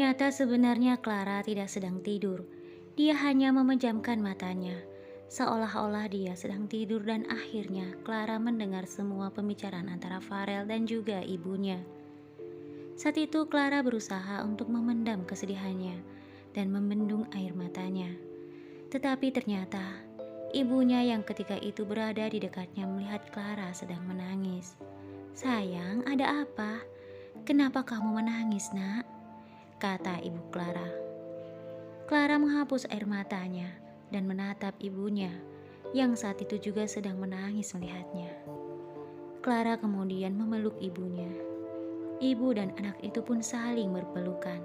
Ternyata sebenarnya Clara tidak sedang tidur. Dia hanya memejamkan matanya, seolah-olah dia sedang tidur dan akhirnya Clara mendengar semua pembicaraan antara Farel dan juga ibunya. Saat itu Clara berusaha untuk memendam kesedihannya dan membendung air matanya. Tetapi ternyata ibunya yang ketika itu berada di dekatnya melihat Clara sedang menangis. "Sayang, ada apa? Kenapa kamu menangis, Nak?" kata ibu Clara. Clara menghapus air matanya dan menatap ibunya yang saat itu juga sedang menangis melihatnya. Clara kemudian memeluk ibunya. Ibu dan anak itu pun saling berpelukan.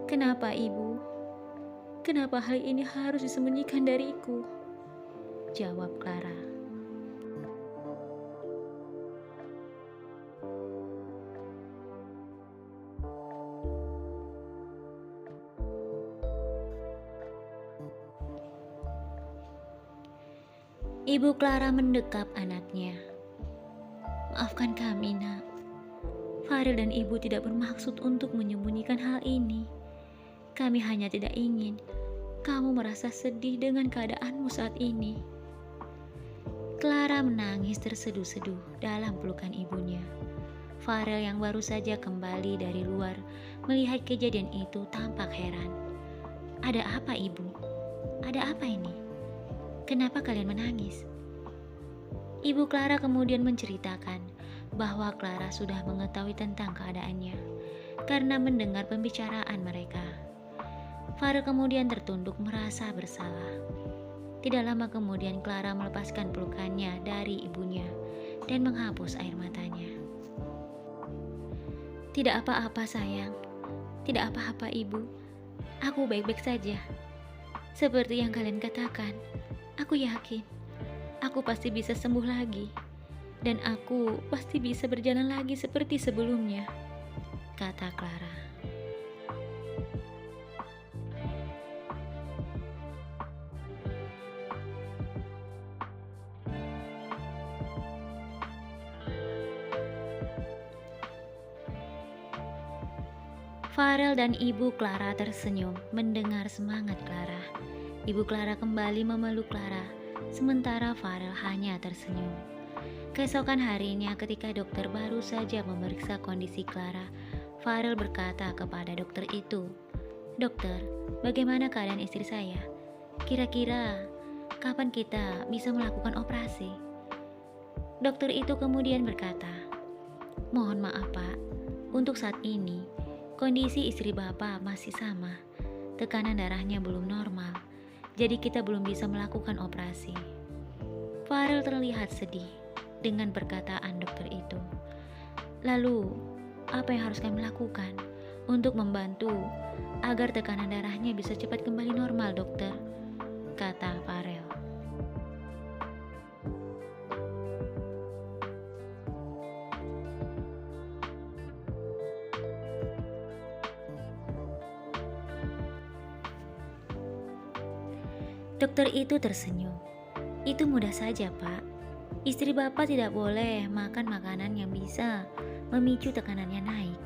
"Kenapa ibu? Kenapa hal ini harus disembunyikan dariku?" jawab Clara. Ibu Clara mendekap anaknya. "Maafkan kami, Nak. Farel dan ibu tidak bermaksud untuk menyembunyikan hal ini. Kami hanya tidak ingin kamu merasa sedih dengan keadaanmu saat ini." Clara menangis terseduh-seduh dalam pelukan ibunya. Farel yang baru saja kembali dari luar melihat kejadian itu tampak heran. "Ada apa, Ibu? Ada apa ini? Kenapa kalian menangis?" Ibu Clara kemudian menceritakan bahwa Clara sudah mengetahui tentang keadaannya karena mendengar pembicaraan mereka. Farel kemudian tertunduk merasa bersalah. Tidak lama kemudian Clara melepaskan pelukannya dari ibunya dan menghapus air matanya. "Tidak apa-apa sayang, tidak apa-apa ibu. Aku baik-baik saja. Seperti yang kalian katakan, aku yakin aku pasti bisa sembuh lagi. Dan aku pasti bisa berjalan lagi seperti sebelumnya," kata Clara. Farel dan ibu Clara tersenyum mendengar semangat Clara. Ibu Clara kembali memeluk Clara, sementara Farel hanya tersenyum. Keesokan harinya ketika dokter baru saja memeriksa kondisi Clara, Farel berkata kepada dokter itu, "Dokter, bagaimana keadaan istri saya? Kira-kira kapan kita bisa melakukan operasi?" Dokter itu kemudian berkata, "Mohon maaf Pak, untuk saat ini kondisi istri Bapak masih sama. Tekanan darahnya belum normal, jadi kita belum bisa melakukan operasi." Farel terlihat sedih dengan perkataan dokter itu. "Lalu, apa yang harus kami lakukan untuk membantu agar tekanan darahnya bisa cepat kembali normal, dokter?" kata Farel. Dokter itu tersenyum. "Itu mudah saja, Pak. Istri Bapak tidak boleh makan makanan yang bisa memicu tekanannya naik.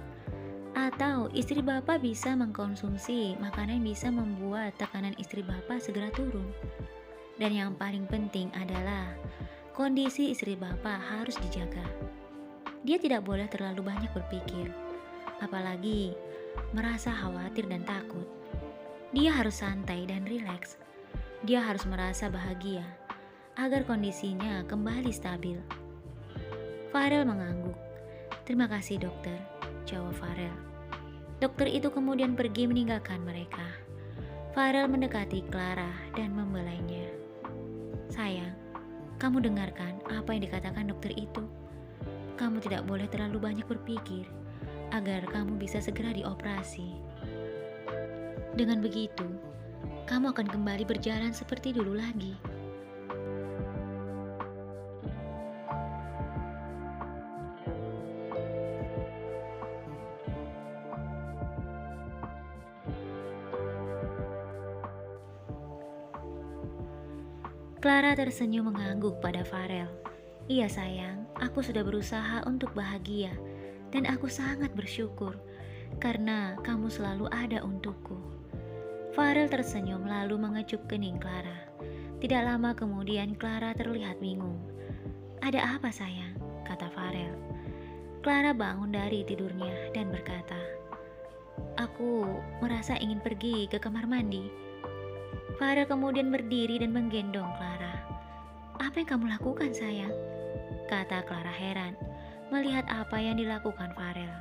Atau istri Bapak bisa mengkonsumsi makanan yang bisa membuat tekanan istri Bapak segera turun. Dan yang paling penting adalah kondisi istri Bapak harus dijaga. Dia tidak boleh terlalu banyak berpikir, apalagi merasa khawatir dan takut. Dia harus santai dan rileks. Dia harus merasa bahagia agar kondisinya kembali stabil." Farel mengangguk. "Terima kasih dokter," jawab Farel. Dokter itu kemudian pergi meninggalkan mereka. Farel mendekati Clara dan membelainya. "Sayang, kamu dengarkan apa yang dikatakan dokter itu. Kamu tidak boleh terlalu banyak berpikir agar kamu bisa segera dioperasi. Dengan begitu, kamu akan kembali berjalan seperti dulu lagi." Clara tersenyum mengangguk pada Farel. "Iya sayang, aku sudah berusaha untuk bahagia dan aku sangat bersyukur karena kamu selalu ada untukku. Farel tersenyum lalu mengecup kening Clara. Tidak lama kemudian Clara terlihat bingung. "Ada apa sayang?" kata Farel. Clara bangun dari tidurnya dan berkata, "Aku merasa ingin pergi ke kamar mandi." Farel kemudian berdiri dan menggendong Clara. "Apa yang kamu lakukan sayang?" kata Clara heran melihat apa yang dilakukan Farel.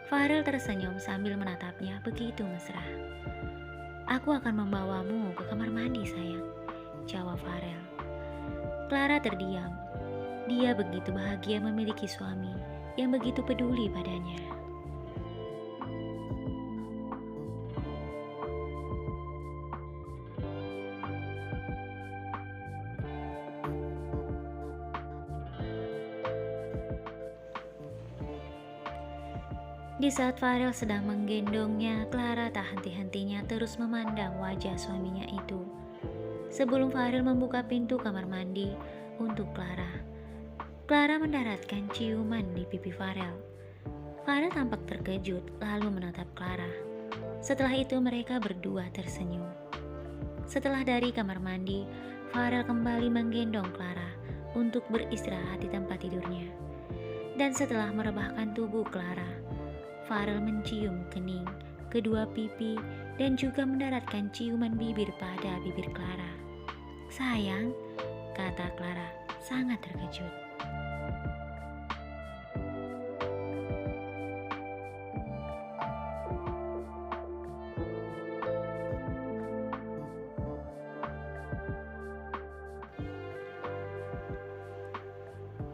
Farel tersenyum sambil menatapnya begitu mesra. "Aku akan membawamu ke kamar mandi sayang," jawab Farel. Clara terdiam. Dia begitu bahagia memiliki suami yang begitu peduli padanya. Di saat Farel sedang menggendongnya, Clara tak henti-hentinya terus memandang wajah suaminya itu. Sebelum Farel membuka pintu kamar mandi untuk Clara, Clara mendaratkan ciuman di pipi Farel. Farel tampak terkejut lalu menatap Clara. Setelah itu mereka berdua tersenyum. Setelah dari kamar mandi, Farel kembali menggendong Clara untuk beristirahat di tempat tidurnya. Dan setelah merebahkan tubuh Clara, Farel mencium kening, kedua pipi, dan juga mendaratkan ciuman bibir pada bibir Clara. "Sayang," kata Clara, sangat terkejut.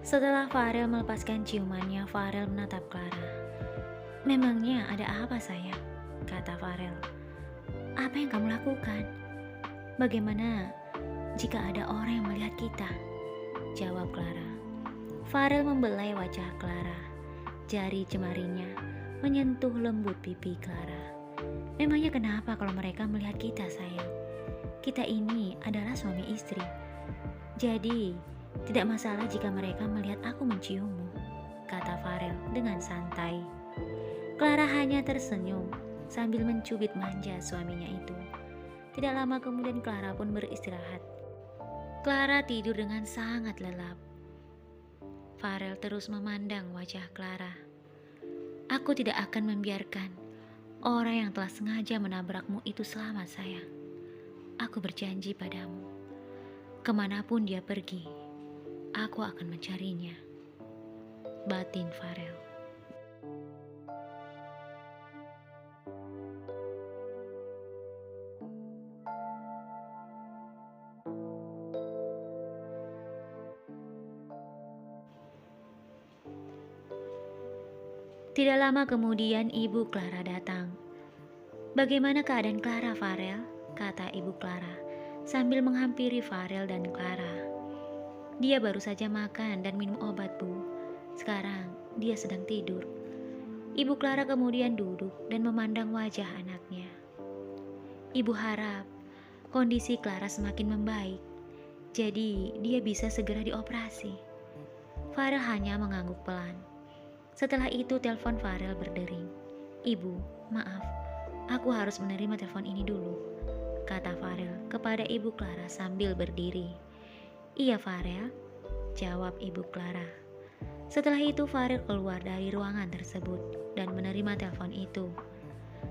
Setelah Farel melepaskan ciumannya, Farel menatap Clara. "Memangnya ada apa sayang?" kata Farel. "Apa yang kamu lakukan? Bagaimana jika ada orang yang melihat kita?" jawab Clara. Farel membelai wajah Clara. Jari jemarinya menyentuh lembut pipi Clara. "Memangnya kenapa kalau mereka melihat kita sayang? Kita ini adalah suami istri. Jadi tidak masalah jika mereka melihat aku menciummu," kata Farel dengan santai. Clara hanya tersenyum sambil mencubit manja suaminya itu. Tidak lama kemudian Clara pun beristirahat. Clara tidur dengan sangat lelap. Farel terus memandang wajah Clara. "Aku tidak akan membiarkan orang yang telah sengaja menabrakmu itu selamat sayang. Aku berjanji padamu, kemanapun dia pergi, aku akan mencarinya," batin Farel. Tidak lama kemudian ibu Clara datang. "Bagaimana keadaan Clara, Farel?" kata ibu Clara sambil menghampiri Farel dan Clara. "Dia baru saja makan dan minum obat, Bu. Sekarang dia sedang tidur." Ibu Clara kemudian duduk dan memandang wajah anaknya. "Ibu harap kondisi Clara semakin membaik, jadi dia bisa segera dioperasi." Farel hanya mengangguk pelan. Setelah itu telepon Farel berdering. "Ibu, maaf, aku harus menerima telepon ini dulu," kata Farel kepada ibu Clara sambil berdiri. "Iya Farel," jawab ibu Clara. Setelah itu Farel keluar dari ruangan tersebut dan menerima telepon itu.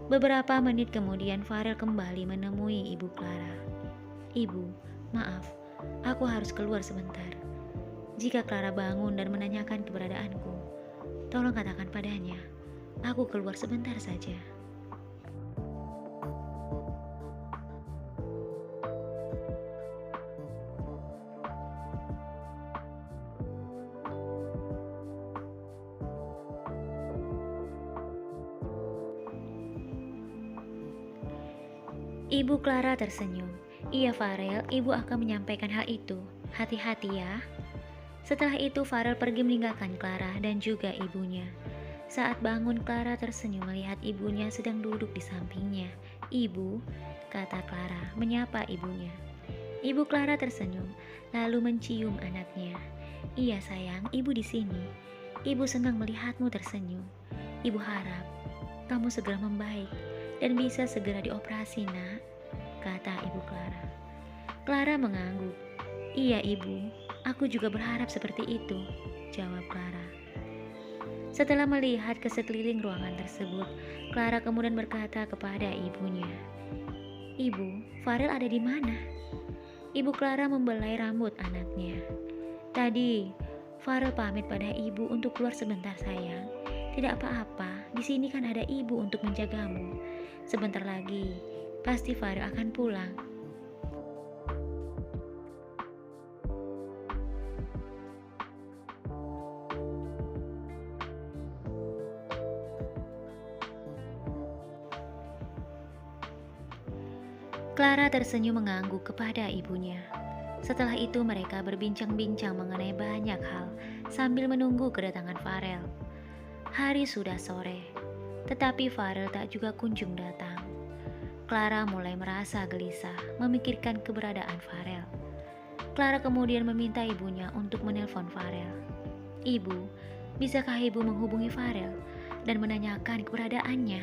Beberapa menit kemudian Farel kembali menemui ibu Clara. "Ibu, maaf, aku harus keluar sebentar. Jika Clara bangun dan menanyakan keberadaanku, tolong katakan padanya, aku keluar sebentar saja." Ibu Clara tersenyum. "Iya Farel, ibu akan menyampaikan hal itu. Hati-hati ya." Setelah itu Farel pergi meninggalkan Clara dan juga ibunya. Saat bangun Clara tersenyum melihat ibunya sedang duduk di sampingnya. "Ibu," kata Clara menyapa ibunya. Ibu Clara tersenyum lalu mencium anaknya. "Iya sayang, ibu di sini. Ibu senang melihatmu tersenyum. Ibu harap kamu segera membaik dan bisa segera dioperasi, nak, kata Ibu Clara. Clara mengangguk. Iya, Ibu, aku juga berharap seperti itu, jawab Clara. Setelah melihat ke sekeliling ruangan tersebut, Clara kemudian berkata kepada ibunya, Ibu, Farel ada di mana? Ibu Clara membelai rambut anaknya. Tadi, Farel pamit pada ibu untuk keluar sebentar, sayang. Tidak apa-apa, di sini kan ada ibu untuk menjagamu. Sebentar lagi, pasti Farel akan pulang. Clara tersenyum mengangguk kepada ibunya. Setelah itu mereka berbincang-bincang mengenai banyak hal sambil menunggu kedatangan Farel. Hari sudah sore, tetapi Farel tak juga kunjung datang. Clara mulai merasa gelisah memikirkan keberadaan Farel. Clara kemudian meminta ibunya untuk menelpon Farel. Ibu, bisakah ibu menghubungi Farel dan menanyakan keberadaannya?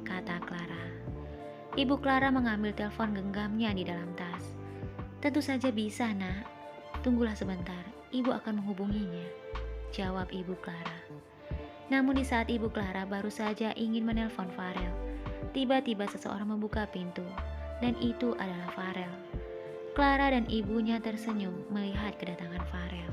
Kata Clara. Ibu Clara mengambil telepon genggamnya di dalam tas. Tentu saja bisa, nak. Tunggulah sebentar, ibu akan menghubunginya, jawab Ibu Clara. Namun di saat Ibu Clara baru saja ingin menelpon Farel, tiba-tiba seseorang membuka pintu, dan itu adalah Farel. Clara dan ibunya tersenyum melihat kedatangan Farel.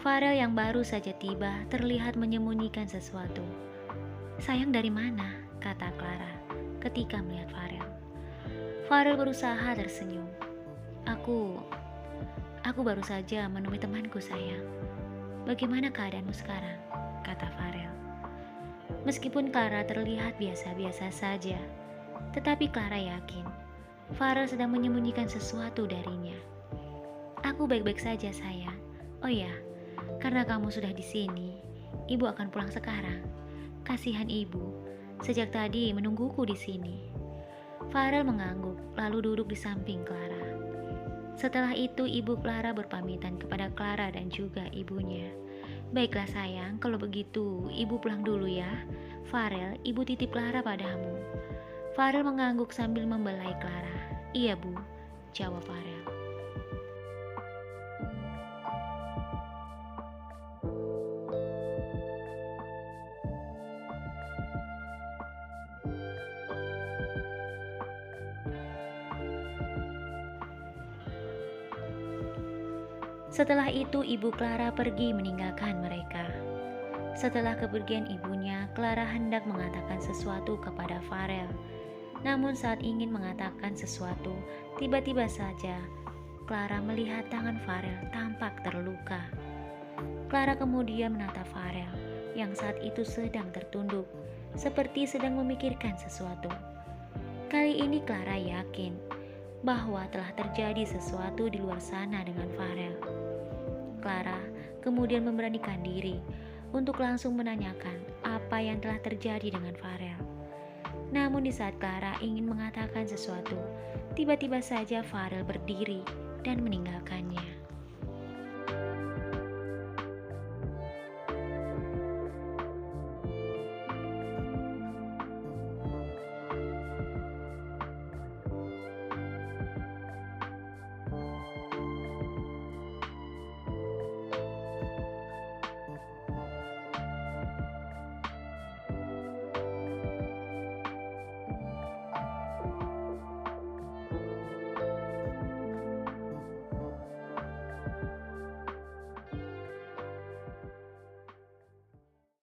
Farel yang baru saja tiba terlihat menyembunyikan sesuatu. Sayang, dari mana? Kata Clara ketika melihat Farel. Farel berusaha tersenyum. Aku baru saja menemui temanku, sayang. Bagaimana keadaanmu sekarang? Kata Farel. Meskipun Clara terlihat biasa-biasa saja, tetapi Clara yakin Farel sedang menyembunyikan sesuatu darinya. Aku baik-baik saja, sayang. Oh ya, karena kamu sudah di sini, ibu akan pulang sekarang. Kasihan ibu, sejak tadi menungguku di sini. Farel mengangguk, lalu duduk di samping Clara. Setelah itu, Ibu Clara berpamitan kepada Clara dan juga ibunya. Baiklah sayang, kalau begitu ibu pulang dulu ya. Farel, ibu titip Clara padamu. Farel mengangguk sambil membelai Clara. Iya, Bu, jawab Farel. Setelah itu Ibu Clara pergi meninggalkan mereka. Setelah kepergian ibunya, Clara hendak mengatakan sesuatu kepada Farel. Namun saat ingin mengatakan sesuatu, tiba-tiba saja Clara melihat tangan Farel tampak terluka. Clara kemudian menatap Farel yang saat itu sedang tertunduk, seperti sedang memikirkan sesuatu. Kali ini Clara yakin bahwa telah terjadi sesuatu di luar sana dengan Farel. Clara kemudian memberanikan diri untuk langsung menanyakan apa yang telah terjadi dengan Farel. Namun di saat Clara ingin mengatakan sesuatu, tiba-tiba saja Farel berdiri dan meninggalkannya.